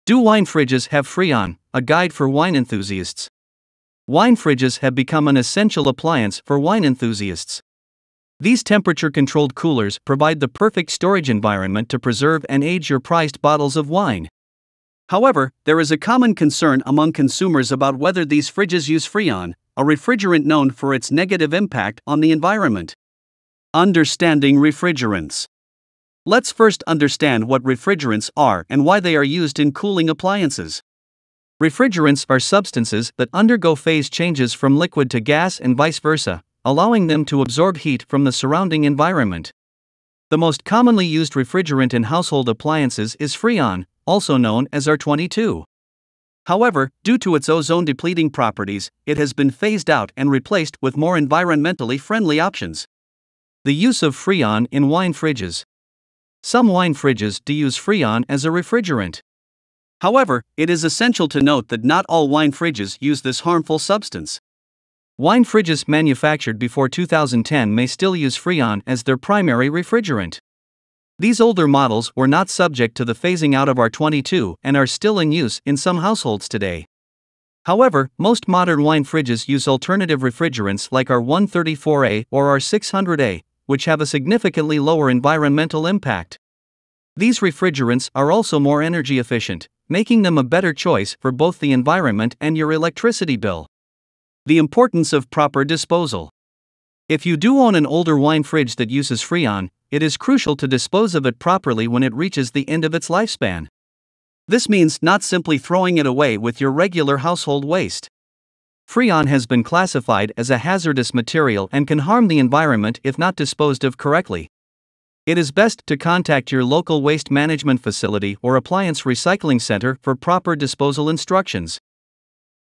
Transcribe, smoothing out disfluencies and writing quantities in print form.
Do wine fridges have Freon? A guide for wine enthusiasts. Wine fridges have become an essential appliance for wine enthusiasts. These temperature-controlled coolers provide the perfect storage environment to preserve and age your prized bottles of wine. However, there is a common concern among consumers about whether these fridges use Freon, a refrigerant known for its negative impact on the environment. Understanding refrigerants. Let's first understand what refrigerants are and why they are used in cooling appliances. Refrigerants are substances that undergo phase changes from liquid to gas and vice versa, allowing them to absorb heat from the surrounding environment. The most commonly used refrigerant in household appliances is Freon, also known as R22. However, due to its ozone-depleting properties, it has been phased out and replaced with more environmentally friendly options. The use of Freon in wine fridges. Some wine fridges do use Freon as a refrigerant. However, it is essential to note that not all wine fridges use this harmful substance. Wine fridges manufactured before 2010 may still use Freon as their primary refrigerant. These older models were not subject to the phasing out of R22 and are still in use in some households today. However, most modern wine fridges use alternative refrigerants like R134A or R600A, which have a significantly lower environmental impact. These refrigerants are also more energy efficient, making them a better choice for both the environment and your electricity bill. The importance of proper disposal. If you do own an older wine fridge that uses Freon, it is crucial to dispose of it properly when it reaches the end of its lifespan. This means not simply throwing it away with your regular household waste. Freon has been classified as a hazardous material and can harm the environment if not disposed of correctly. It is best to contact your local waste management facility or appliance recycling center for proper disposal instructions.